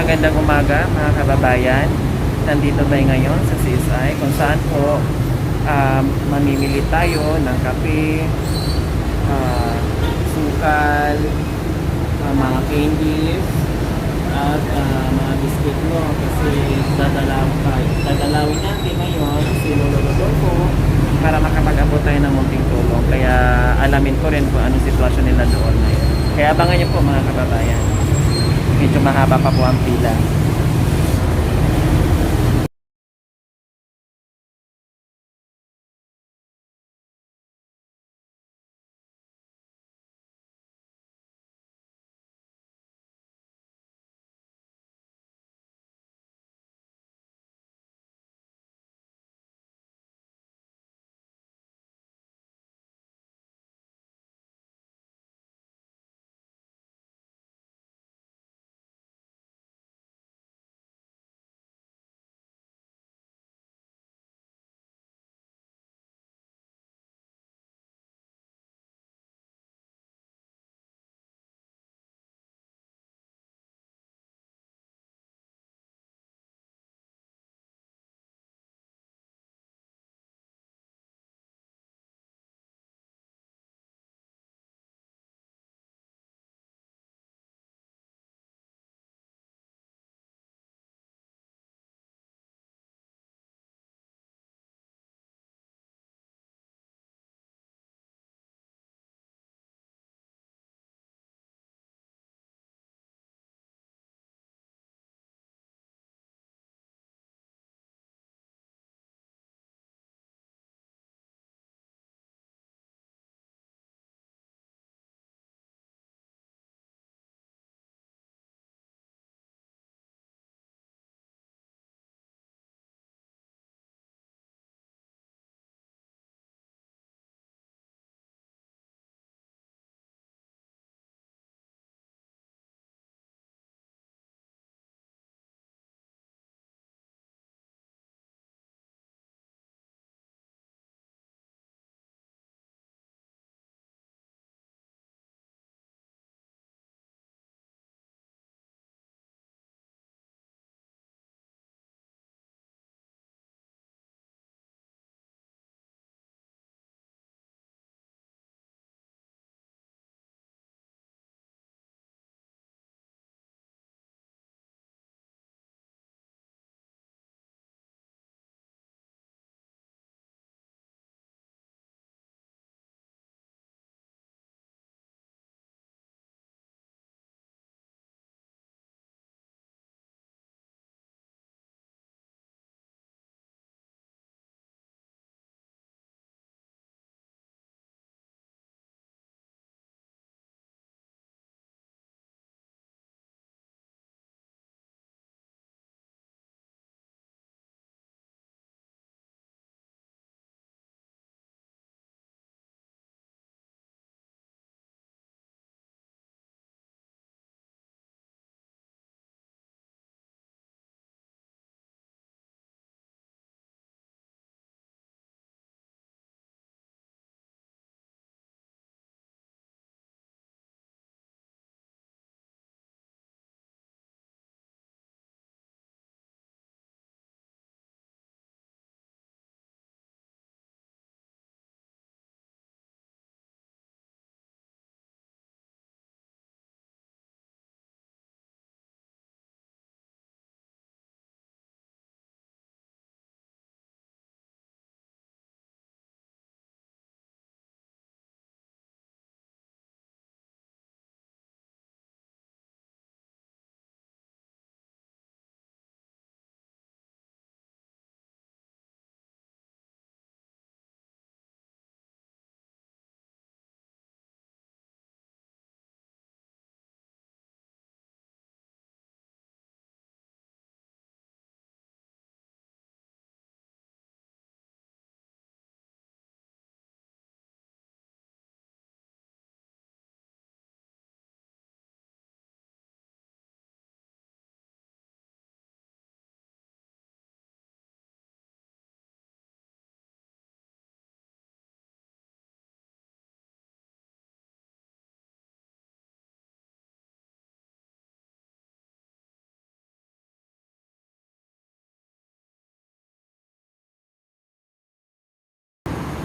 magandang umaga mga kababayan. Nandito tayo ngayon sa CSI kung saan po mamimili tayo ng kape, ah, sukal, mga candies, at mga biscuit mo kasi dadalawin natin ngayon si Lolo Rodolfo para makapag-abot tayo ng munting tulong. Kaya alamin ko rin kung anong sitwasyon nila doon ngayon. Kaya abangan niyo po mga kababayan. Medyo mahaba pa po ang pila.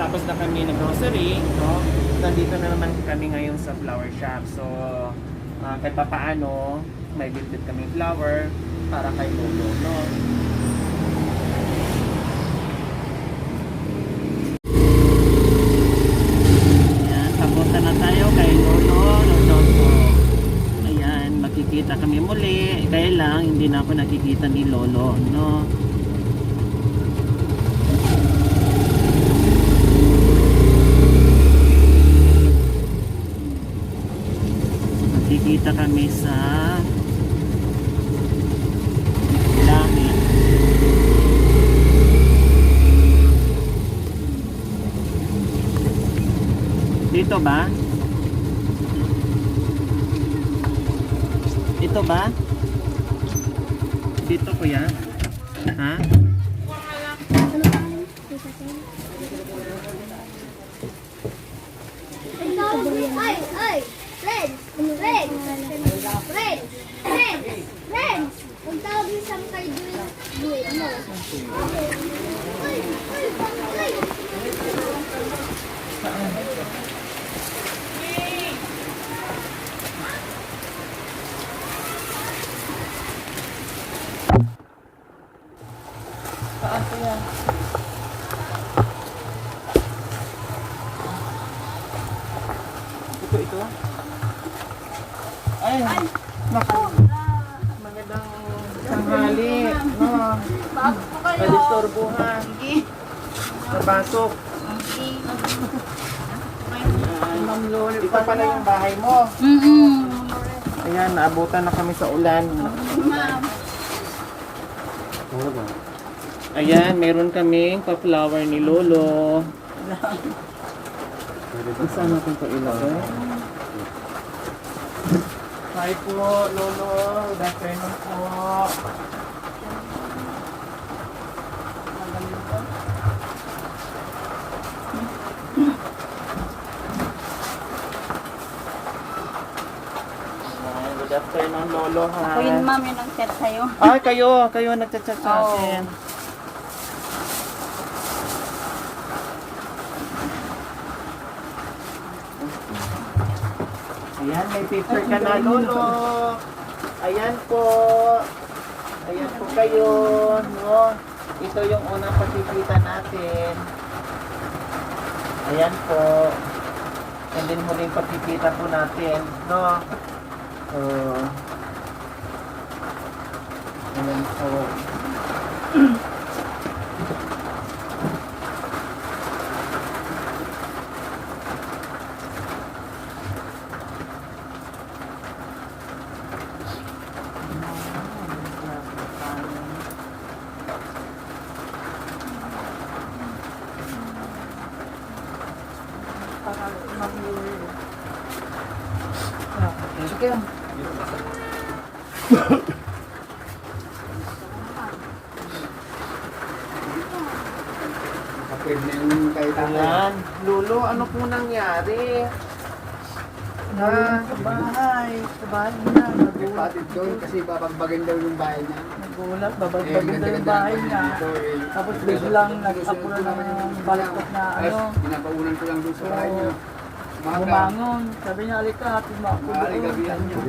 tapos na kami ng grocery, no? Nandito na naman kami ngayon sa flower shop. So, kahit pa paano, may bit-bit kami flower para kay Lolo, no? Ayan, papunta na tayo kay Lolo. Ayan, makikita kami muli. Kaya lang, hindi na ako nakikita ni Lolo, no? Makikita kami sa langit. Dito ba? Ito ba? Dito kuya? Ha? Ay, ay, friends, friends, friends, friends, friends. Ang tawag niyo sa kay Duit, no? Ay, ay, ay. Saan kuya? Ito. Ay, naku. Magandang tanghali. No. Bago po kayo. Kadistorbuhan. Napasok. Ma'am Loli, ito pala yung bahay mo. Ayan, naabutan na kami sa ulan. Ayan, meron kaming pa-flower ni Lolo. Saan natin ito ilagay? Hi po, Lolo. Good afternoon po. Good afternoon, Lolo. Ha? Ako yun, ma'am, yung nag-chat sa'yo. Ay, kayo nagchat-chat sa Oo. akin. Ayan, may picture ka na, Lolo. Ayan po. Ayan po kayo, no? Ito yung unang pagkikita natin. Ayan po. And then huling pagkikita po natin, no? Ayan po. Sige. Kapag na yung kayo Ayan, Lolo, ano po nangyari? Ha? Sa bahay na. Nagpatid doon kasi babagbagan daw yung bahay niya. Nagulat, babagbagan daw yung bahay niya. Tapos biglang nag-apura ng balakot na ano. Pinapaunan ko lang doon sa bahay niya. Bumangon. Sabi niya, alika, hati mo ako Maaari doon. gabihan niya.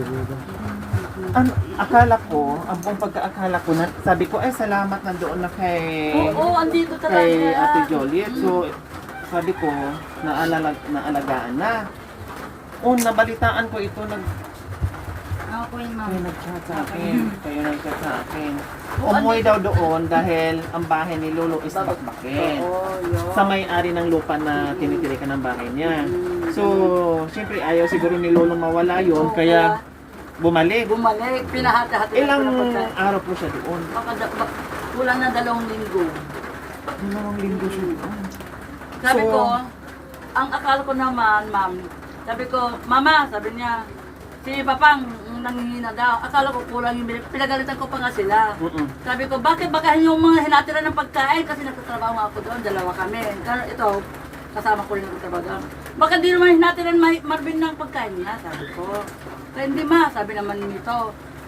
Ano, akala ko, ang buong pagkaakala ko, sabi ko, salamat nandoon na kay, Oo, andito talaga. kay Ate Joliet. So, sabi ko, naalagaan na. Nabalitaan ko ito, Ako yun, ma'am. kayo nag-chat sa akin. Kayo nag-chat sa akin. Umuwi daw doon dahil ang bahay ni Lolo is bakbakin. Oo, yun. Sa may-ari ng lupa na tinitirikan ng bahay niya. So, siyempre ayaw siguro ni Lolo mawala yun, kaya bumalik. Bumalik, pinahati-hati. Ilang araw po siya doon? Kulang na 2 linggo. Dalawang linggo siya doon. Sabi So, ko, ang akala ko naman, ma'am, sabi ko, mama, sabi niya, si Papang nanghihina daw. Akala ko kulang yung pinagalitan ko pa nga sila. Sabi ko, bakit baka yung mga hinatira ng pagkain kasi nagtatrabaho nga ako doon, 2 kami. Pero ito, kasama ko rin nagtatrabaho doon. Baka di naman hinatira ng Marvin ng pagkain niya, sabi ko. Kaya hindi ma, sabi naman nito.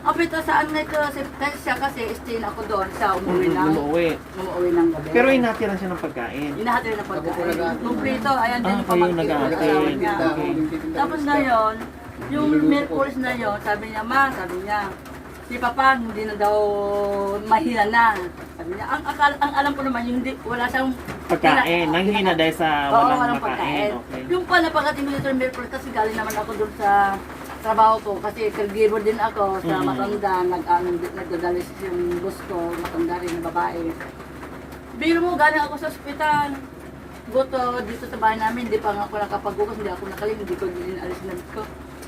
Apito saan nga kasi siya kasi stay na ako doon. Siya umuwi ng gabi. Pero inatira siya ng pagkain. Inahatid na pagkain. Kumplito, ayan din yung kayo pamangkin. nag-aatid. Asawa niya. Okay. Tapos ngayon, yung Merkulis na yon, sabi niya, ma, sabi niya, si Papa hindi na daw mahina na. Sabi niya, ang alam ko naman, yung wala siyang Pagkain. Nanghina dahil sa walang makain. Okay. Yung pala, pagdating ko dito ng Merkulis, kasi galing naman ako doon sa trabaho ko, kasi caregiver din ako sa matanda, nagdadalis yung boss ko, matanda rin, babae. Biro mo, galing ako sa ospital. Buto, dito sa bahay namin, hindi pa nga ako nakapagbukas, hindi ako nakaling, hindi ko dinalis na ko.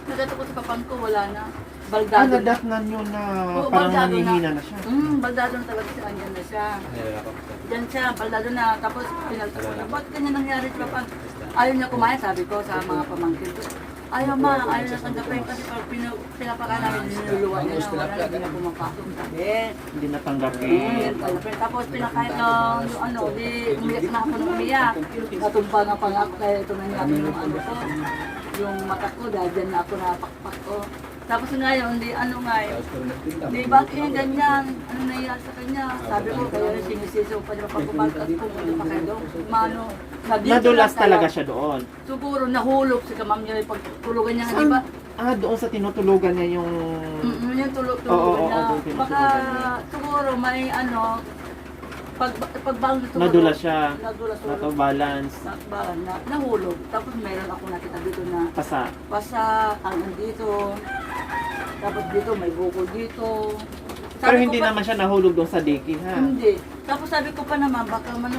Nagdato ko sa papan ko, wala na. Baldado na. Nadatnan nyo na Oo, parang baldado nanghihina na siya. Baldado na talaga siya, andyan na siya. Diyan siya, baldado na. Tapos pinalta ko na, ba't ganyan nangyari sa papan? Ayaw niya kumain, sabi ko sa mga pamangkin ko. Ayaw ma, ayaw na tanggapin kasi pag pinapaka namin, niluluwa niya na, wala na, hindi na pumapasok. Sabi. Hindi natanggapin. Tapos pinakain ng yung ano, di umiyak na ako ng umiyak. Natumpa na pa nga ako kaya ito nangyari yung ano ko. Yung mata ko, dahil dyan na ako napakpak ko. Tapos ngayon, di ano nga di bakit yung ganyan? Ano nangyari sa kanya? Sabi ko, kaya sinisiso pa niya pag kumakas ko, hindi pa kayo doon. Mano, Nadulas talaga siya doon. Siguro nahulog si kamam niya yung pagtulugan niya, di ba? Doon sa tinutulugan niya yung... Yung tulog-tulog Oo, na. doon Baka tinutulugan niya. siguro may ano, pagbangon siguro. Nadulas siya. Nadulas siguro. Nato balance. Balan na, nahulog. Tapos meron ako nakita dito na Pasa. pasa, ang dito. Tapos dito, may bukol dito. Pero Sabi hindi ko pa- naman siya nahulog doon sa diki, ha? Hindi. Tapos sabi ko pa naman, baka man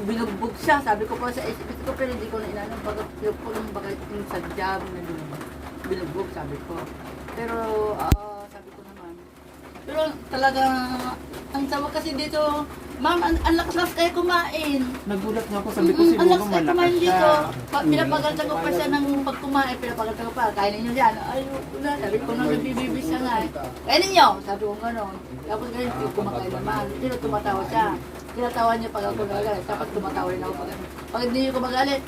binugbog siya. Sabi ko pa sa isip ko, pero hindi ko na inano. Baka yung sadya na binugbog, sabi ko. Pero sabi ko naman. Pero talaga, ang sawa kasi dito, ma'am, ang lakas-lakas kayo kumain. Nagulat nga ako, sabi ko Ang siguro lakas kayo malakas kumain siya. dito. Pinapagalta ko pa siya ng pagkumain, pinapagalta ko pa, kainin niyo yan. Ayoko na, sabi ko nang nabibibi siya nga eh. Kainin niyo, sabi ko gano'n. Tapos ganyan, hindi kumakain naman. Pero tumatawa siya. Tinatawa niya pag ako nagalit. Tapos tumatawa rin ako pag hindi niyo kumagalit.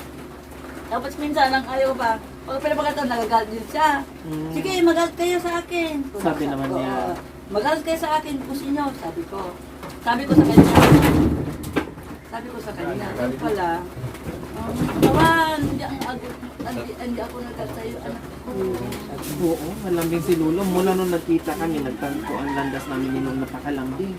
Tapos minsan, ang ayaw ko pa, pag pinapagalta, nagagalit din siya. Sige, magalit kayo sa akin. Sabi naman niya. Magalit kayo sa akin, pusin niyo, sabi ko. Sabi ko sa kanya, yung pala, Tawan, hindi ako nagkatayo, anak ko. Oo, malambing si Lulo. Mula nung nagkita kami, nagtangko ang landas namin ni nung napakalambing.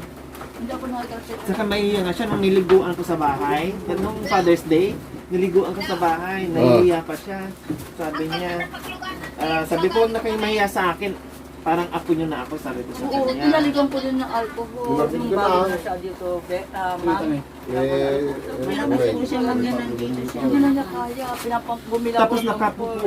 Hindi ako nagkatayo. Saka mahihiya nga siya nung niliguan ko sa bahay. Nung Father's Day, niliguan ko sa bahay. Nahihiya pa siya. Sabi niya, sabi ko, huwag na kayo mahiya sa akin. Parang apo niyo na ako, sabi ko sa Oo, kanya. tinaligan ko din ng alcohol. Yung bago na siya dito, ma'am. Hindi na niya kaya, bumila Tapos ko ng nakapupo,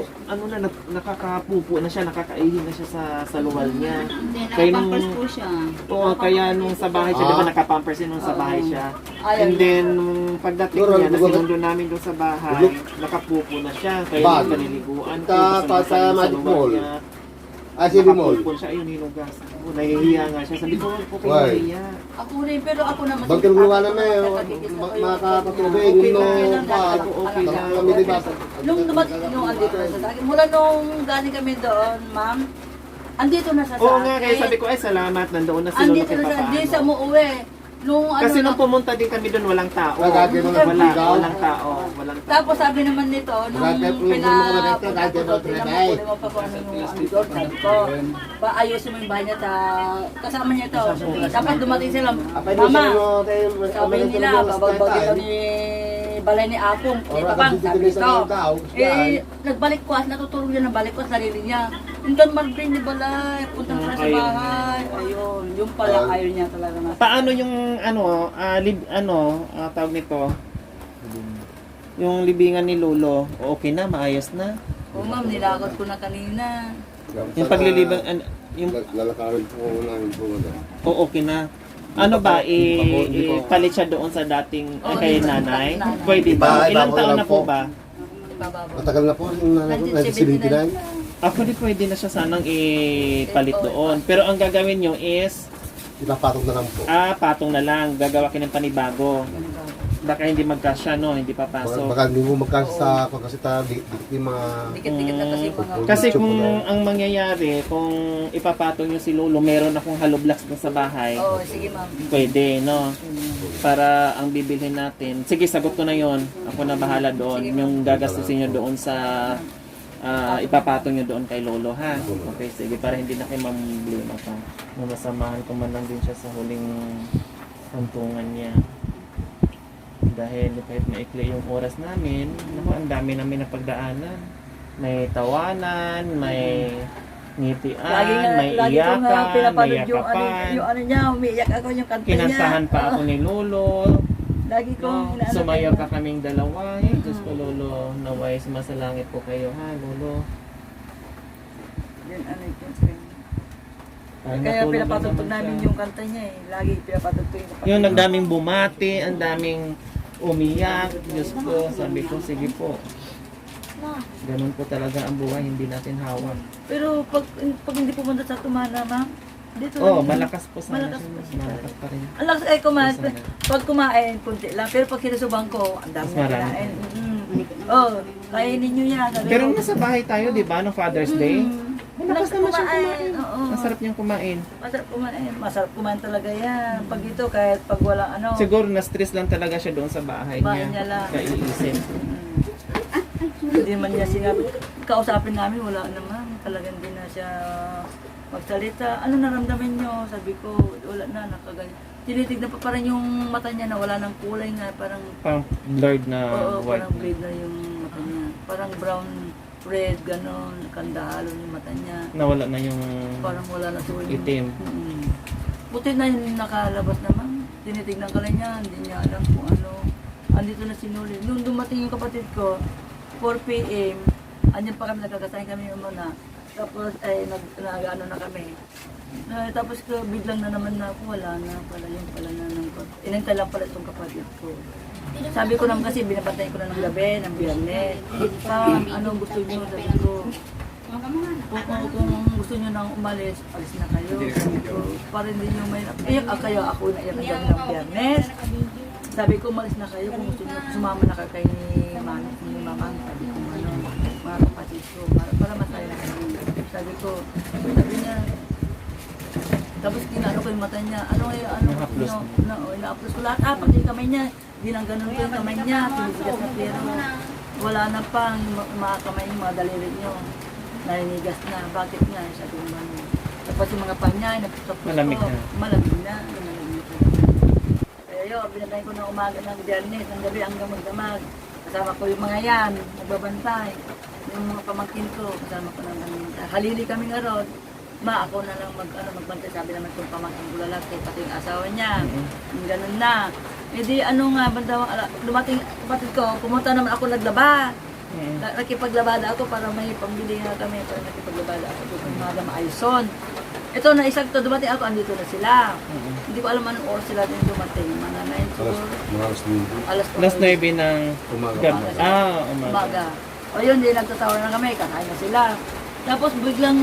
nakakapupo na siya, nakakaihi na siya sa luwal niya. Hindi, Kaya nakapampers nung- po siya. Oo, kaya nung sa bahay siya, di ba nakapampers yun nung sa bahay siya. Ayaw And niya. then, nung pagdating niya, nasinundo namin doon sa bahay, nakapupo na siya. Kaya Bag. nung kaniliguan ko, Sa- basta sa nasalim Magic luwal Mall. niya, Si Bimol. nakapupo siya, ayun, hinugas. Nahihiya nga siya. Sabi ko, okay, Why? nahihiya. Ako rin, pero ako naman. Bag kinuha na may Nakakikis na kayo. makakatubig Okay no lang, pa. okay lang. Kami di ba? Nung dumating, nung andito na sa akin, mula nung galing kami doon, ma'am, andito na siya sa Oo akin. nga, kaya sabi ko, ay salamat, nandoon na si Lolo Andito kay na siya, di Papaano. siya umuwi. Nung ano Kasi na- nung pumunta din kami doon, walang tao. Nagagay mo na Wala, ikaw? walang tao. Walang tao. Tapos sabi naman nito, nung Nagagay mo na dito, nagagay mo na pinapunta mo pa kung ano yung ano doon, sabi ko, ayusin mo yung bahay niya, kasama niya to. Dapat dumating sila, mama, sabi nila, babagbagin daw ni balay ni Apong, ni Papang, sabi nito. Nagbalik ko, at natutulog niya ng balik ko, sarili niya. Hanggang Marvin ni Balay, punta na sa Ayaw. bahay. Ayun, yung pala ayaw niya talaga na. Paano yung tawag nito? Yung libingan ni Lolo, okay na, maayos na. Oo ma'am, nilakot ko na kanina. Yung paglilibang, yung Lalakarin po namin po. okay na. Ano ba, palit siya doon sa dating kay nanay? Pwede ba? Ilang taon na po ba? Ibababa. Matagal na po, yung nanay ko, 1979. Pwede na siya sanang ipalit doon. Pero ang gagawin nyo is, Ipapatong na lang po. patong na lang, gagawa ka ng panibago. Baka hindi magkasya, no? Hindi papasok. Baka hindi mo magkasa sa kasi ta di yung mga Dikit-dikit na kasi mga... Kasi kung ang mangyayari, kung ipapatong nyo si Lolo, meron akong hollow blocks dun sa bahay. Oo, sige ma'am. Pwede, no? Para ang bibilhin natin. Sige, sagot ko na yon. Ako na bahala doon. Yung gagastusin nyo doon sa ipapatong nyo doon kay Lolo, ha? Okay, sige. Para hindi na kayo mamblema pa. Masamahan ko man lang din siya sa huling hantungan niya. Dahil kahit maikli yung oras namin, naku, ang dami namin na pagdaanan. May tawanan, may ngitian, may lagi ko nga iyakan, may pinapanood yung yakapan. ano niya, umiiyak ako yung kanta niya. Kinantahan pa ako ni Lolo. Lagi ko No, sumayaw ka kaming dalawa. Eh, Diyos ko, Lolo, naway sumasalangit po kayo, ha, Lolo. Yun, ano yung Ay, kaya natulog pinapatugtog naman namin siya. yung kanta niya eh. Lagi pinapatugtog yung kapatid. Yun, ang daming bumati, ang daming umiyak. Diyos ko, sabi ko, sige po. Ganun po talaga ang buhay, hindi natin hawak. Pero pag hindi pumunta sa Tumana, ma'am, dito Oh, lang. malakas po sana Malakas siya. po siya. Malakas pa rin. Ang lakas ay kumain. Sana. Pag kumain, kunti lang. Pero pag sinusubang ko, ang dami Mas na marami. kinain. Oh, kainin nyo yan. Sabi Pero ko, nasa bahay tayo, di ba, no Father's Day? Malakas naman siya kumain. kumain. Oo. Masarap niyang kumain. Masarap kumain. Masarap kumain talaga yan. Pag ito, kahit pag wala ano. Siguro na-stress lang talaga siya doon sa bahay Bahay niya. niya lang. Kaiisip. Hindi man niya sinabi. Kausapin namin, wala naman. Talagang hindi na siya magsalita. Ano naramdaman niyo? Sabi ko, wala na, nakaganyan. Tinitignan pa rin yung mata niya na wala ng kulay nga. Parang, Parang blurred na oo, white. parang blade na yung mata niya. Parang brown, red, ganon. Kandahalo yung mata niya. Nawala na yung Parang wala na tuloy. itim. Buti na yung nakalabas naman. Tinitignan ka lang niya, hindi niya alam kung ano. Andito na sinuli. Nung dumating yung kapatid ko, 4 p.m., andyan pa kami, nagkakasahin kami yung muna. Tapos, nag-ano na kami. Tapos biglang na naman na ako, wala na pala yung pala na ng inantay lang pala itong kapatid ko. Sabi ko naman kasi, binabantayan ko na ng gabi, ng Biyernes. Anong gusto niyo? Sabi ko, kung gusto niyo nang umalis, alis na kayo. Sabi ko, para hindi niyo may iyak kayo, ako na iyak ng gabi ng Biyernes. Sabi ko, umalis na kayo kung gusto niyo, sumama na kayo kay Mamang. Sabi ko, ano, mga kapatid ko, para masaya na kayo. Sabi ko, sabi niya, tapos ginano ko yung mata niya, Na-upload ina-upload ko lahat, pati yung kamay niya, ginang-ganon ko yung kamay niya, tinigas na pero wala na pang mga kamay niyo, mga daliri niyo, naninigas na, bakit nga, sabi ko man. Tapos yung mga pang niya, naputok ko, Malamig na. malamig na. Kaya yun, binantayan ko ng umaga ng Biyernes, ng gabi hanggang magdamag. Kasama ko yung mga yan, nagbabantay. Yung mga pamangkin ko, kasama ko ng halili kami nga ron. Ako na lang magbantay. Sabi naman kung pamangkin ko lalaki, pati yung asawa niya. Ganun na. E di nga, dumating kapatid ko, pumunta naman ako naglaba. Nakipaglabada ako para may pambili nga kami. Para nakipaglabada ako doon mga Maayson. Ito na isang dumating ako, andito na sila. Hindi ko alam anong oras sila din dumating. Mga 9 siguro. Alas 9 ng Umaga. gabi. Umaga. Umaga. O yun, di nagtatawa na kami, kakain na sila. Tapos biglang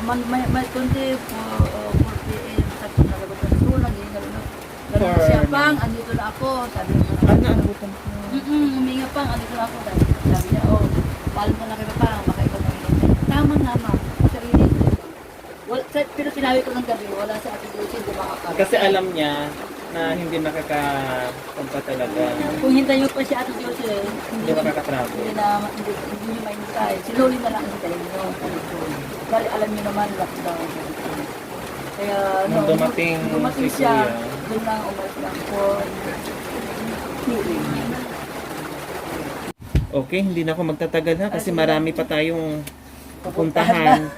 may konti, 4 p.m. Tapos nalagot na tulog, gano'n na siya, pang, andito na ako. Sabi niya, Naabutan ko. huminga pang, andito na ako. Sabi niya, paalam ka na kayo pang, baka ikaw na hinintay. Tama nga, ma'am. Sa init. Pero sinabi ko ng gabi, wala sa ating Lucy, hindi makakapit. Kasi alam niya na hindi makakapunta talaga. Kung hintayin pa si Ate Jose, Hindi makakatravel. hindi niyo mahintay. Sinuli na lang hintayin niyo. Bali, alam niyo naman, lockdown. Kaya, Nung dumating si siya, Kuya. doon lang umalis lang po. Okay, hindi na ako magtatagal ha kasi marami pa tayong pupuntahan.